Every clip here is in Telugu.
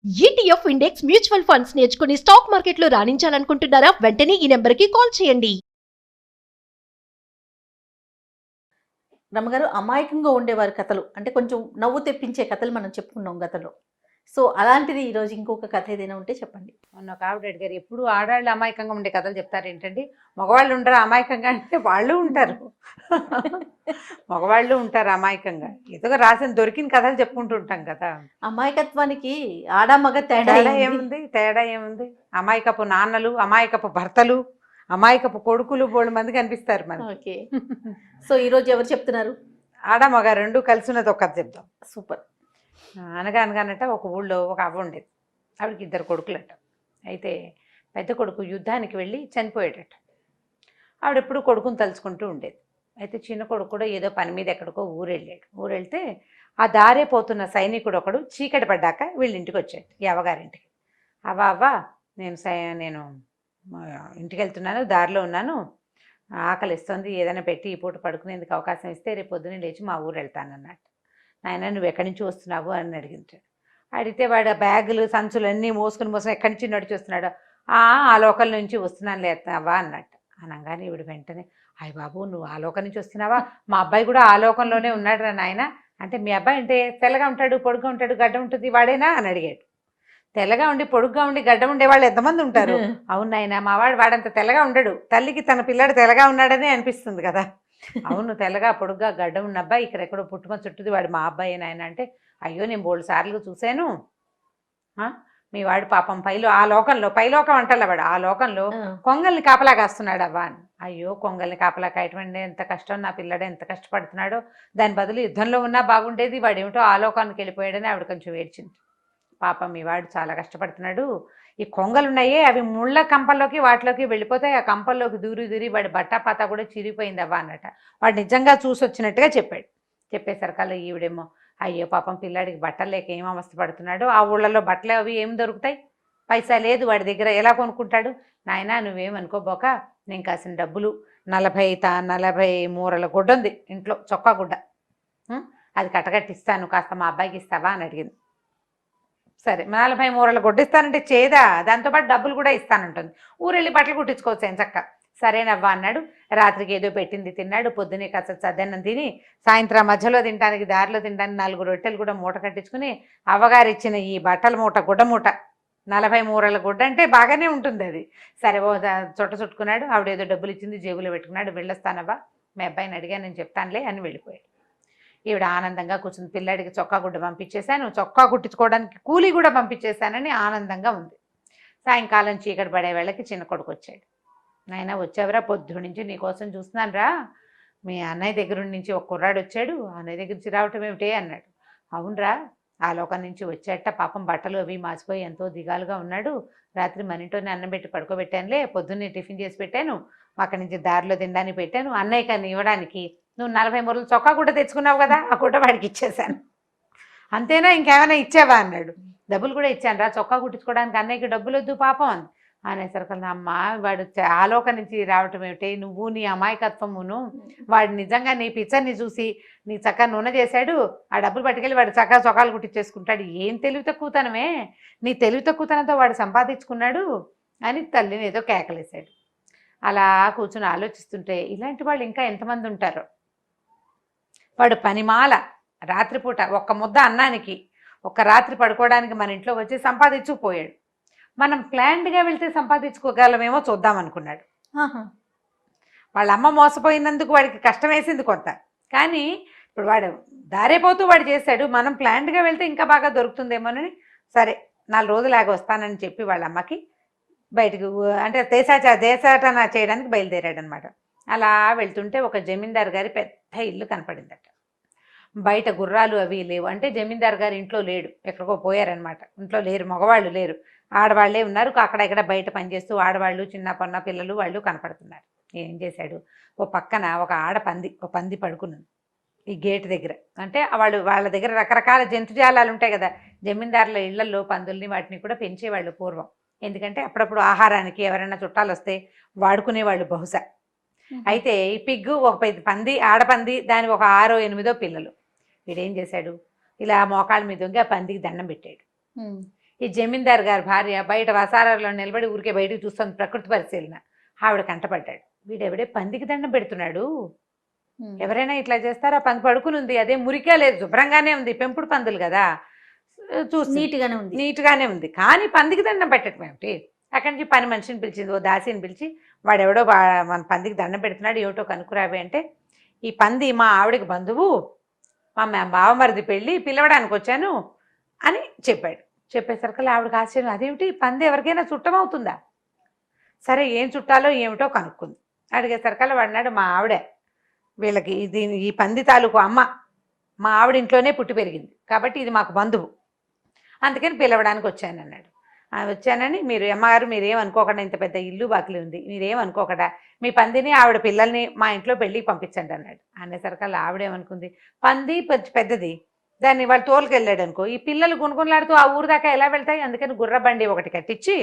ఈటీఎఫ్ ఇండెక్స్ మ్యూచువల్ ఫండ్స్ నేర్చుకుని స్టాక్ మార్కెట్లో రాణించాలనుకుంటున్నారా? వెంటనే ఈ నెంబర్కి కాల్ చేయండి. రమ్మగారు అమాయకంగా ఉండేవారి కథలు అంటే కొంచెం నవ్వు తెప్పించే కథలు మనం చెప్పుకున్నాం గతంలో. సో అలాంటిది ఈరోజు ఇంకొక కథ ఏదైనా ఉంటే చెప్పండి. మొన్న ఒక ఆవిడ అడిగారు, ఎప్పుడు ఆడవాళ్ళు అమాయకంగా ఉండే కథలు చెప్తారు ఏంటండి, మగవాళ్ళు ఉండరు అమాయకంగా అంటే వాళ్ళు ఉంటారు. మగవాళ్ళు ఉంటారు అమాయకంగా, ఏదో రాసిన దొరికిన కథలు చెప్పుకుంటూ ఉంటాం కదా. అమాయకత్వానికి ఆడ మగ తేడా తేడా ఏంది? ఏముంది, తేడా ఏముంది? అమాయకపు నాన్నలు, అమాయకపు భర్తలు, అమాయకపు కొడుకులు బోళ్ళు మంది కనిపిస్తారు మనకి. ఓకే. సో ఈరోజు ఎవరు చెప్తున్నారు? ఆడ మగ రెండు కలిసి ఉన్నది ఒక కథ చెప్తాం. సూపర్. అనగా అనగానట ఒక ఊళ్ళో ఒక అవ్వ ఉండేది. ఆవిడకి 2 కొడుకులట. అయితే పెద్ద కొడుకు యుద్ధానికి వెళ్ళి చనిపోయాడట. ఆవిడెప్పుడు కొడుకుని తలుచుకుంటూ ఉండేది. అయితే చిన్న కొడుకు కూడా ఏదో పని మీద ఎక్కడికో ఊరెళ్ళాడు. ఊరెళ్తే ఆ దారే పోతున్న సైనికుడు ఒకడు చీకటి పడ్డాక వీళ్ళ ఇంటికి వచ్చాడు, ఈ అవ్వగారింటికి. అవ్వ నేను ఇంటికి వెళ్తున్నాను, దారిలో ఉన్నాను, ఆకలిస్తుంది, ఏదైనా పెట్టి ఈ పూట పడుకునేందుకు అవకాశం ఇస్తే రేపు పొద్దున్నే లేచి మా ఊరు వెళ్తాను అన్నట్టు. నాయన నువ్వు ఎక్కడి నుంచి వస్తున్నావు అని అడిగింటాడు. అడిగితే వాడు బ్యాగులు సంచులు అన్నీ మోసుకుని ఎక్కడి నుంచి నడిచి వస్తున్నాడు. ఆ లోకల్ నుంచి వస్తున్నాను లేవా అన్నట్టు. అనగానే ఈవిడ వెంటనే, అయ్య బాబు నువ్వు ఆ లోకం నుంచి వస్తున్నావా, మా అబ్బాయి కూడా ఆ లోకంలోనే ఉన్నాడు రా నాయన. అంటే మీ అబ్బాయి అంటే తెల్లగా ఉంటాడు, పొడుగ్గా ఉంటాడు, గడ్డ ఉంటుంది, వాడేనా అని అడిగాడు. తెల్లగా ఉండి పొడుగ్గా ఉండి గడ్డ ఉండే వాళ్ళు ఎంతమంది ఉంటారు? అవును నాయన, వాడంత తెల్లగా ఉండడు, తల్లికి తన పిల్లాడు తెల్లగా ఉన్నాడని అనిపిస్తుంది కదా. అవును తెల్లగా పొడుగ్గా గడ్డ ఉన్న అబ్బాయి ఇక్కడ ఎక్కడో పుట్టుకొని చుట్టూది, వాడు మా అబ్బాయి నాయన. అంటే అయ్యో నేను 3 సార్లు చూశాను, మీ వాడు పాపం ఆ లోకంలో, పైలోకం అంటలే వాడు, ఆ లోకంలో కొంగల్ని కాపలా కాస్తున్నాడు అవ్వ అని. అయ్యో కొంగల్ని కాపలా కాయటం ఎంత కష్టం, నా పిల్లడు ఎంత కష్టపడుతున్నాడో, దాని బదులు యుద్ధంలో ఉన్నా బాగుండేది, వాడు ఏమిటో ఆ లోకానికి వెళ్ళిపోయాడని ఆవిడ కొంచెం ఏడ్చింది. పాపం మీ వాడు చాలా కష్టపడుతున్నాడు, ఈ కొంగలు ఉన్నాయే అవి ముళ్ళ కంపల్లోకి వాటిలోకి వెళ్ళిపోతాయి, ఆ కంపల్లోకి దూరి వాడి బట్టాపాత కూడా చిరిగిపోయింది అవ్వ అన్నట. వాడు నిజంగా చూసి వచ్చినట్టుగా చెప్పాడు. చెప్పేసరికల్లా ఈవిడేమో, అయ్యో పాపం పిల్లాడికి బట్టలు లేక ఏం అవస్థ పడుతున్నాడు, ఆ ఊళ్ళలో బట్టలు అవి ఏం దొరుకుతాయి, పైసా లేదు వాడి దగ్గర, ఎలా కొనుక్కుంటాడు. నాయన నువ్వేమనుకోబోక, నేను కాసిన డబ్బులు 40 మూరల గుడ్డ ఉంది ఇంట్లో, చొక్కా గుడ్డ, అది కట్టగట్టిస్తాను, కాస్త మా అబ్బాయికి ఇస్తావా అని అడిగింది. సరే 40 మూరల గుడ్డ ఇస్తానంటే చేదా, దాంతోపాటు డబ్బులు కూడా ఇస్తానంటుంది, ఊరెళ్ళి బట్టలు కుట్టించుకోవచ్చు ఏం చక్క. సరేనవ్వా అన్నాడు. రాత్రికి ఏదో పెట్టింది తిన్నాడు, పొద్దునే కాస్త చద్దన్నం తిని, సాయంత్రం మధ్యలో తినడానికి దారిలో తినడానికి 4 రొట్టెలు కూడా మూట కట్టించుకుని, అవ్వగారు ఇచ్చిన ఈ బట్టల మూట, గుడ్డ మూట, 40 మూరల గుడ్డ అంటే బాగానే ఉంటుంది అది. సరే ఓ చుట్ట చుట్టుకున్నాడు, ఆవిడేదో డబ్బులు ఇచ్చింది జేబులో పెట్టుకున్నాడు. వెళ్ళొస్తానవ్వా, మీ అబ్బాయిని అడిగా నేను చెప్తానులే అని వెళ్ళిపోయాడు. ఈవిడ ఆనందంగా కూర్చుంది. పిల్లాడికి చొక్కా గుడ్డ పంపించేశాను, చొక్కా కుట్టించుకోవడానికి కూలీ కూడా పంపించేశానని ఆనందంగా ఉంది. సాయంకాలం చీకటి పడే వేళకి చిన్న కొడుకు వచ్చాడు. నాయన వచ్చావురా, పొద్దు నుంచి నీకోసం చూస్తున్నాను రా, మీ అన్నయ్య దగ్గర నుంచి ఒక కుర్రాడు వచ్చాడు, అన్నయ్య దగ్గర నుంచి రావటం ఏమిటి అన్నాడు. అవునరా, ఆ లోకం నుంచి వచ్చాట, పాపం బట్టలు అవి మాసిపోయి ఎంతో దిగాలుగా ఉన్నాడు, రాత్రి మన ఇంట్లోనే అన్నం పెట్టి పడుకోబెట్టానులే, పొద్దున్నే టిఫిన్ చేసి పెట్టాను, అక్కడి నుంచి దారిలో తినడానికి పెట్టాను, అన్నయ్య కన్నా ఇవ్వడానికి నువ్వు 40 మూరలు చొక్కా గుడ్డ తెచ్చుకున్నావు కదా, ఆ గుడ్డ వాడికి ఇచ్చేశాను, అంతేనా ఇంకేమైనా ఇచ్చావా అన్నాడు. డబ్బులు కూడా ఇచ్చాను రా, చొక్కా కుట్టించుకోవడానికి అన్నయ్యకి డబ్బులు వద్దు పాపం అంది. అనేసరికల్లా అమ్మ వాడు ఆలోక నుంచి రావటం ఏమిటి, నువ్వు నీ అమాయకత్వమును, వాడు నిజంగా నీ పిచ్చర్ని చూసి నీ చక్కగా నూనె చేశాడు, ఆ డబ్బులు పట్టుకెళ్ళి వాడు చక్కగా చొక్కాలు కుట్టించేసుకుంటాడు, ఏం తెలివి తక్కువతనమే, నీ తెలివి తక్కువతనంతో వాడు సంపాదించుకున్నాడు అని తల్లిని ఏదో కేకలేశాడు. అలా కూర్చుని ఆలోచిస్తుంటే ఇలాంటి వాళ్ళు ఇంకా ఎంతమంది ఉంటారో. వాడు పనిమాల రాత్రిపూట ఒక్క ముద్ద అన్నానికి, ఒక్క రాత్రి పడుకోవడానికి మన ఇంట్లో వచ్చి సంపాదించుకుపోయాడు. మనం ప్లాన్డ్గా వెళ్తే సంపాదించుకోగలమేమో చూద్దాం అనుకున్నాడు. వాళ్ళ అమ్మ మోసపోయినందుకు వాడికి కష్టం వేసింది కొంత, కానీ ఇప్పుడు వాడు దారేపోతూ వాడు చేశాడు, మనం ప్లాన్డ్గా వెళ్తే ఇంకా బాగా దొరుకుతుందేమోనని సరే 4 రోజులాగా వస్తానని చెప్పి వాళ్ళ అమ్మకి బయటకు అంటే దేశాటన చేయడానికి బయలుదేరాడు అనమాట. అలా వెళ్తుంటే ఒక జమీందారు గారి పెద్ద ఇల్లు కనపడిందట. బయట గుర్రాలు అవి లేవు, అంటే జమీందారు గారు ఇంట్లో లేడు, ఎక్కడికో పోయారనమాట, ఇంట్లో లేరు, మగవాళ్ళు లేరు, ఆడవాళ్లే ఉన్నారు. అక్కడ ఇక్కడ బయట పనిచేస్తూ ఆడవాళ్ళు, చిన్న పొన్న పిల్లలు వాళ్ళు కనపడుతున్నారు. ఏం చేశాడు, ఓ పక్కన ఒక పంది పడుకున్నది ఈ గేటు దగ్గర. అంటే వాళ్ళ దగ్గర రకరకాల జంతుజాలాలు ఉంటాయి కదా, జమీందారుల ఇళ్లలో పందుల్ని వాటిని కూడా పెంచేవాళ్ళు పూర్వం, ఎందుకంటే అప్పుడప్పుడు ఆహారానికి ఎవరైనా చుట్టాలు వస్తే వాడుకునేవాళ్ళు బహుశా. అయితే ఈ పిగ్గు ఒక పంది, ఆడపంది, దాని ఒక 6 8 పిల్లలు. వీడేం చేశాడు, ఇలా మోకాళ్ళ మీద వంగి ఆ పందికి దండం పెట్టాడు. ఈ జమీందార్ గారి భార్య బయట వసారాలో నిలబడి ఊరికే బయటికి చూస్తుంది ప్రకృతి పరిశీలన. ఆవిడ కంటపడ్డాడు, వీడెవడే పందికి దండం పెడుతున్నాడు, ఎవరైనా ఇట్లా చేస్తారా? పంది పడుకుని ఉంది, అదే మురికా లేదు, శుభ్రంగానే ఉంది, పెంపుడు పందులు కదా, చూసి నీట్గానే ఉంది, కానీ పందికి దండం పెట్టడం ఏమిటి? అక్కడి నుంచి పని మనిషిని పిలిచింది, ఓ దాసిని పిలిచి, వాడెవడో మన పందికి దండం పెడుతున్నాడు, ఏమిటో కనుక్కురావి అంటే, ఈ పంది మా ఆవిడకి బంధువు, మా బావమరిది పెళ్ళి పిలవడానికి వచ్చాను అని చెప్పాడు. చెప్పేసరికి ఆవిడకి ఆశ్చర్యం, అదేమిటి పంది ఎవరికైనా చుట్టమవుతుందా? సరే ఏం చుట్టాలో ఏమిటో కనుక్కుంది. అడిగేసరికల్లా వాడినాడు, మా ఆవిడే వీళ్ళకి ఈ పంది తాలూకు అమ్మ మా ఆవిడ ఇంట్లోనే పుట్టి పెరిగింది, కాబట్టి ఇది మాకు బంధువు, అందుకని పిలవడానికి వచ్చాను అన్నాడు. వచ్చానని మీరు అమ్మగారు మీరేమనుకోకుండా, ఇంత పెద్ద ఇల్లు బాకిలి ఉంది, మీరేమనుకోకుండా మీ పందిని ఆవిడ పిల్లల్ని మా ఇంట్లో పెళ్ళికి పంపించండి అన్నాడు. అనేసరికల్లా ఆవిడేమనుకుంది, పంది పెద్దది, దాన్ని వాళ్ళు తోలుకెళ్ళాడు అనుకో, ఈ పిల్లలు గుణగుణలాడుతూ ఆ ఊరు దాకా ఎలా వెళ్తాయి? అందుకని గుర్ర బండి ఒకటి కట్టించి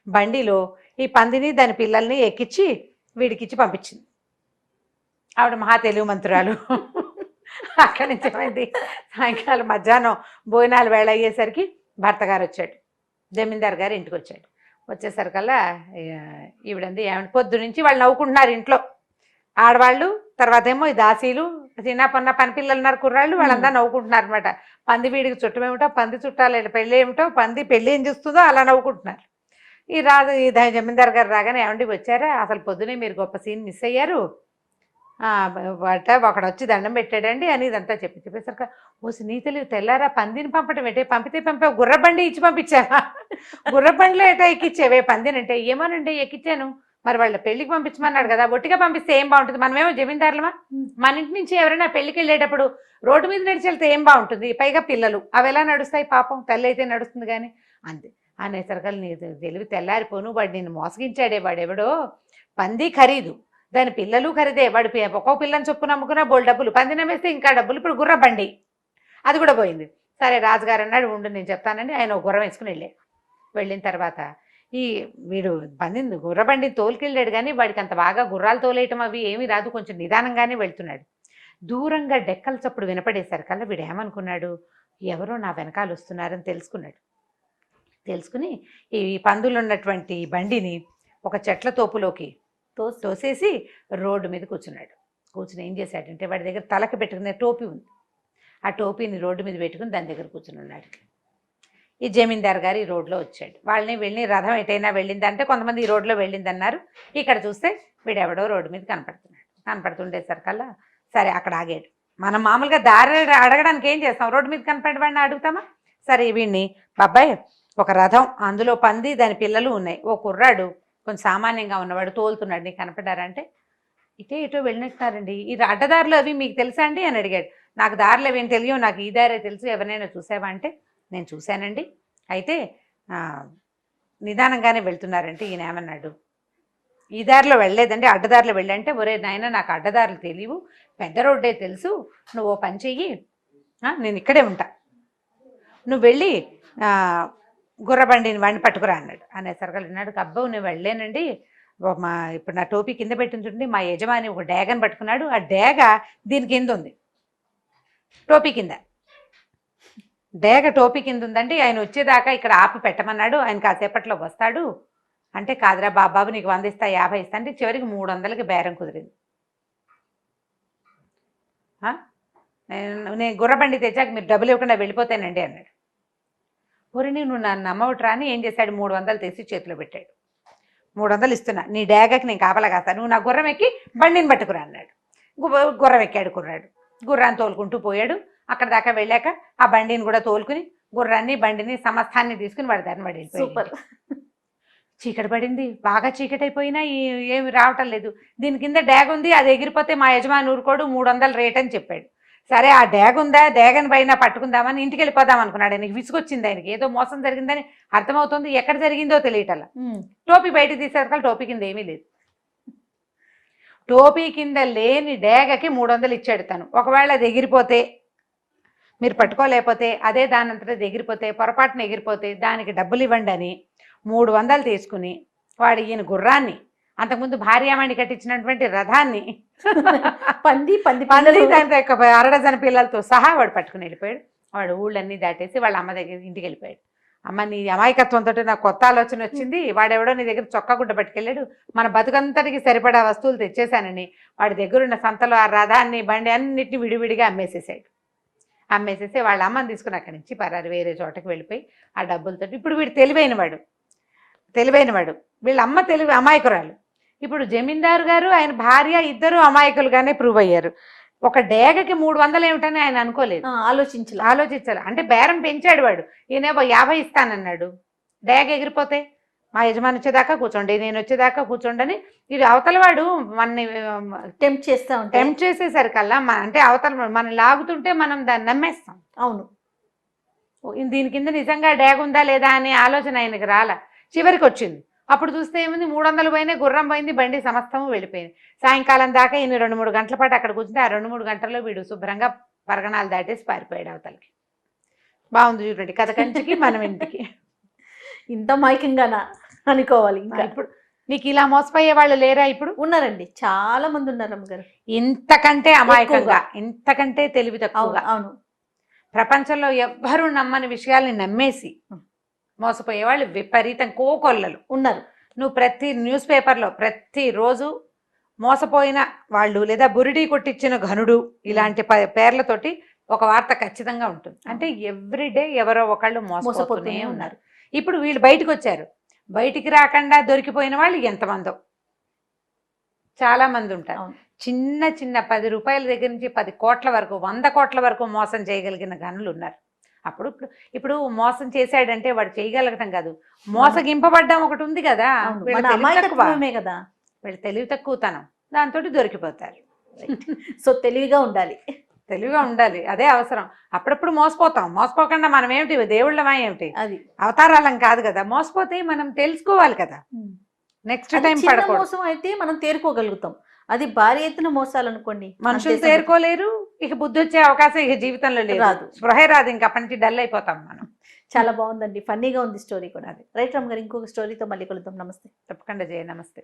బండిలో ఈ పందిని దాని పిల్లల్ని ఎక్కించి వీడికిచ్చి పంపించింది. ఆవిడ మహా తెలుగు మంత్రురాలు. అక్కడి నుంచి ఏమైంది, సాయంకాలం మధ్యాహ్నం భోజనాలు వేళ అయ్యేసరికి భర్త గారు వచ్చాడు, జమీందార్ గారు ఇంటికి వచ్చాడు. వచ్చేసరికల్లా ఈవిడంది, ఏమంటే పొద్దు నుంచి వాళ్ళు నవ్వుకుంటున్నారు ఇంట్లో, ఆడవాళ్ళు, తర్వాత ఏమో ఈ దాసీలు, చిన్న పన్న పని పిల్లలు ఉన్నారు కుర్రాళ్ళు, వాళ్ళందరూ నవ్వుకుంటున్నారు అనమాట. పంది వీడికి చుట్టమేమిటో, పంది చుట్టాలి పెళ్ళి ఏమిటో, పంది పెళ్ళి ఏం చూస్తుందో అలా నవ్వుకుంటున్నారు. ఈ జమీందార్ గారు రాగానే, ఏమండి వచ్చారా, అసలు పొద్దునే మీరు గొప్ప సీన్ మిస్ అయ్యారు, ఒకడు వచ్చి దండం పెట్టాడండి అని ఇదంతా చెప్పేసరికి, ఓ నీతలు తెల్లారా పందిని పంపటం ఏంటే, పంపితే గుర్రబండి ఇచ్చి పంపించావా? గుర్రబండిలో ఏటో ఎక్కిచ్చేవే పందిని అంటే, ఏమోనండి ఎక్కిచ్చాను, మరి వాళ్ళ పెళ్లికి పంపించమన్నాడు కదా, ఒట్టిగా పంపిస్తే ఏం బాగుంటుంది, మనమేమో జమీందారులమా, మన ఇంటి నుంచి ఎవరైనా పెళ్లికి వెళ్ళేటప్పుడు రోడ్డు మీద నడిచి వెళ్తే ఏం బాగుంటుంది, పైగా పిల్లలు అవి ఎలా నడుస్తాయి, పాపం తల్లి అయితే నడుస్తుంది కానీ అంతే. అనేసరికల్ నీ తెలివి తెల్లారిపోను, వాడు నేను మోసగించాడే, వాడెవడో, పంది ఖరీదు, దాని పిల్లలు ఖరీదే, వాడు ఒక్కో పిల్లని చొప్పున అమ్ముకున్నా బోల్ డబ్బులు, పంది నమ్మేస్తే ఇంకా డబ్బులు, ఇప్పుడు గుర్ర బండి అది కూడా పోయింది. సరే రాజుగారు అన్నాడు, ఉండు నేను చెప్తానండి. ఆయన ఒక గుర్రం వేసుకుని వెళ్ళిన తర్వాత ఈ వీడు పందిని గుర్రబండిని తోలుకెళ్ళాడు, కానీ వాడికి అంత బాగా గుర్రాలు తోలేయటం అవి ఏమీ రాదు, కొంచెం నిదానంగానే వెళ్తున్నాడు. దూరంగా డెక్కల చప్పుడు వినపడేసరికల్లా వీడు ఏమనుకున్నాడు, ఎవరో నా వెనకాల వస్తున్నారని తెలుసుకుని ఈ పందులు ఉన్నటువంటి బండిని ఒక చెట్ల తోపులోకి తోసేసి రోడ్డు మీద కూర్చున్నాడు. కూర్చుని ఏం చేశాడంటే, వాడి దగ్గర తలకి పెట్టుకునే టోపీ ఉంది, ఆ టోపీని రోడ్డు మీద పెట్టుకుని దాని దగ్గర కూర్చుని ఉన్నాడు. ఈ జమీందార్ గారు ఈ రోడ్లో వచ్చాడు. వాళ్ళని వెళ్ళి రథం ఎటైనా వెళ్ళిందంటే, కొంతమంది ఈ రోడ్లో వెళ్ళిందన్నారు. ఇక్కడ చూస్తే వీడెవడో రోడ్డు మీద కనపడుతుండేసరికల్లా సరే అక్కడ ఆగాడు. మనం మామూలుగా దారి అడగడానికి ఏం చేస్తాం, రోడ్డు మీద కనపడవాడిని అడుగుతామా? సరే వీడిని, బాబాయ్ ఒక రథం, అందులో పంది దాని పిల్లలు ఉన్నాయి, ఓ కుర్రాడు కొంచెం సామాన్యంగా ఉన్నవాడు తోలుతున్నాడు, నీకు కనపడారంటే, ఇటో వెళ్ళినట్టున్నారండి, ఈ అడ్డదారులు అవి మీకు తెలుసా అండి అని అడిగాడు. నాకు దారులు అవేం తెలియవు, నాకు ఈ దారే తెలుసు, ఎవరైనా చూసావా అంటే, నేను చూశానండి, అయితే నిదానంగానే వెళ్తున్నారంటే. ఈయన ఏమన్నాడు, ఈ దారిలో వెళ్ళలేదండి, అడ్డదారిలో వెళ్ళంటే, ఒరే నాయన నాకు అడ్డదారులు తెలియవు, పెద్ద రోడ్డే తెలుసు, నువ్వు ఓ పని చెయ్యి, నేను ఇక్కడే ఉంటా, నువ్వు వెళ్ళి గుర్రబండిని వాడిని పట్టుకురా అన్నాడు. అనేసరికి అన్నాడు, అబ్బవు నువ్వు వెళ్ళలేనండి, ఇప్పుడు నా టోపీ కింద పెట్టిన చూడండి, మా యజమాని ఒక డేగను పట్టుకున్నాడు, ఆ డేగ దీని కింద ఉంది, టోపీ కింద డేగ టోపీ కింద ఉందండి, ఆయన వచ్చేదాకా ఇక్కడ ఆపి పెట్టమన్నాడు, ఆయన కాసేపట్లో వస్తాడు అంటే, కాదురా బాబాబు నీకు 100 ఇస్తా 50 ఇస్తా అంటే, చివరికి 300కి బేరం కుదిరింది. నేను గుర్రబండి తెచ్చాక మీరు డబ్బులు ఇవ్వకుండా వెళ్ళిపోతానండి అన్నాడు. ఊరిని నువ్వు నన్ను నమ్మవట్రా అని ఏం చేశాడు, 300 తీసి చేతిలో పెట్టాడు. 300 ఇస్తున్నా, నీ డేగకి నేను కాపలా కాస్తాను, నువ్వు నా గుర్రం ఎక్కి బండిని పట్టుకురా అన్నాడు. గుర్రం ఎక్కాడు కుర్రాడు, గుర్రాన్ని తోలుకుంటూ పోయాడు. అక్కడ దాకా వెళ్ళాక ఆ బండిని కూడా తోలుకుని గుర్రాన్ని బండిని సమస్తాన్ని తీసుకుని వాడి దారిని వాడి సూపర్. చీకటి పడింది, బాగా చీకటి అయిపోయినా ఏమి రావటం లేదు. దీని కింద డ్యాగ్ ఉంది, అది ఎగిరిపోతే మా యజమాని ఊరుకోడు, 300 రేట్ అని చెప్పాడు. సరే ఆ డ్యాగ్ ఉందా, డ్యాగన్ పైన పట్టుకుందామని ఇంటికి వెళ్ళిపోదాం అనుకున్నాడు. ఆయనకి విసుగొచ్చింది, ఆయనకి ఏదో మోసం జరిగిందని అర్థమవుతుంది, ఎక్కడ జరిగిందో తెలియటల్లా. టోపీ బయటకు తీసేసరికి టోపీ కింద ఏమీ లేదు. టోపీ కింద లేని డ్యాగకి 300 ఇచ్చాడు తను. ఒకవేళ అది ఎగిరిపోతే, మీరు పట్టుకోలేకపోతే, అదే దానంతటా ఎగిరిపోతే, పొరపాటున ఎగిరిపోతే దానికి డబ్బులు ఇవ్వండి అని 300 తీసుకుని వాడు ఈయన గుర్రాన్ని, అంతకుముందు భార్యామణి కట్టించినటువంటి రథాన్ని, పంది దాని అరడజన పిల్లలతో సహా వాడు పట్టుకుని వెళ్ళిపోయాడు. వాడు ఊళ్ళన్నీ దాటేసి వాళ్ళ అమ్మ దగ్గర ఇంటికి వెళ్ళిపోయాడు. అమ్మ నీ అమాయకత్వంతో నాకు కొత్త ఆలోచన వచ్చింది, వాడెవడో నీ దగ్గర చొక్కా గుడ్డ పట్టుకెళ్ళాడు, మన బతుకంతటికి సరిపడా వస్తువులు తెచ్చేశానని వాడి దగ్గర ఉన్న సంతలో ఆ రథాన్ని బండి అన్నిటిని విడివిడిగా అమ్మేసేసాడు. అమ్మేసేసి వాళ్ళ అమ్మని తీసుకుని అక్కడి నుంచి పరారు వేరే చోటకి వెళ్ళిపోయి ఆ డబ్బులతో. ఇప్పుడు వీడు తెలివైనవాడు, వీళ్ళ అమ్మ అమాయకురాలు. ఇప్పుడు జమీందారు గారు ఆయన భార్య ఇద్దరు అమాయకులుగానే ప్రూవ్ అయ్యారు. ఒక డేగకి 300 ఏమిటని ఆయన అనుకోలేదు, ఆలోచించాలి. అంటే బేరం పెంచాడు వాడు. ఈయనేమో 50 ఇస్తానన్నాడు. డేగ ఎగిరిపోతే మా యజమాని వచ్చేదాకా కూర్చోండి, నేను వచ్చేదాకా కూర్చోండి అని ఇది అవతల వాడు మనని టెంప్ట్ చేసేసరికల్లా అంటే అవతల మనం లాగుతుంటే మనం దాన్ని నమ్మేస్తాం. అవును, దీని కింద నిజంగా డేగ ఉందా లేదా అనే ఆలోచన ఆయనకి రాలా. చివరికి వచ్చింది. అప్పుడు చూస్తే ఏముంది, 300 పోయినాయి, గుర్రం పోయింది, బండి సమస్తము వెళ్ళిపోయింది. సాయంకాలం దాకా ఈయన 2-3 గంటల పాటు అక్కడ కూర్చుంటే ఆ 2-3 గంటల్లో వీడు శుభ్రంగా పరగణాలు దాటేసి పారిపోయాడు అవతలకి. బాగుంది చూడండి కథ, కంచికి మనం ఇంటికి. ఇంత మైకంగానా అనుకోవాలి. ఇంకా ఇప్పుడు నీకు ఇలా మోసపోయే వాళ్ళు లేరా? ఇప్పుడు ఉన్నారండి, చాలా మంది ఉన్నారు అమ్మగారు. ఇంతకంటే అమాయకంగా, ఇంతకంటే తెలివి తక్కువగా. అవును, ప్రపంచంలో ఎవ్వరూ నమ్మని విషయాల్ని నమ్మేసి మోసపోయే వాళ్ళు విపరీతం కోకొల్లలు ఉన్నారు. నువ్వు ప్రతి న్యూస్ పేపర్లో ప్రతిరోజు మోసపోయిన వాళ్ళు లేదా బురిడి కొట్టించిన ఘనుడు ఇలాంటి పేర్లతోటి ఒక వార్త ఖచ్చితంగా ఉంటుంది. అంటే ఎవ్రీడే ఎవరో ఒకళ్ళు మోసపోతూనే ఉన్నారు. ఇప్పుడు వీళ్ళు బయటకు వచ్చారు, బయటికి రాకుండా దొరికిపోయిన వాళ్ళు ఎంతమందో చాలా మంది ఉంటారు. చిన్న చిన్న 10 రూపాయల దగ్గర నుంచి 10 కోట్ల వరకు, 100 కోట్ల వరకు మోసం చేయగలిగిన గనులు ఉన్నారు. ఇప్పుడు మోసం చేశాడంటే వాడు చేయగలగటం కాదు, మోసగింపబడ్డం ఒకటి ఉంది కదా. వీళ్ళు తెలివి తక్కువతనం, దాంతో దొరికిపోతారు. సో తెలివిగా ఉండాలి, అదే అవసరం. అప్పుడప్పుడు మోసపోకుండా మనం ఏమిటి దేవుళ్ళమా ఏమిటి, అది అవతారాలం కాదు కదా. మోసపోతే మనం తెలుసుకోవాలి కదా, నెక్స్ట్ టైం పడకూడదు. మోసం అయితే మనం తేరుకోగలుగుతాం, అది భారీ ఎత్తున మోసాలు అనుకోండి మనుషులు తేరుకోలేరు. ఇక బుద్ధి వచ్చే అవకాశం ఇక జీవితంలో లేదు, స్పృహ రాదు, ఇంకా అప్పటి నుంచి డల్ అయిపోతాం మనం. చాలా బాగుందండి, ఫన్నీగా ఉంది స్టోరీ కూడా. రైట్ రమ్మ గారు, ఇంకొక స్టోరీతో మళ్ళీ కలుద్దాం. నమస్తే. తప్పకుండా జయ, నమస్తే.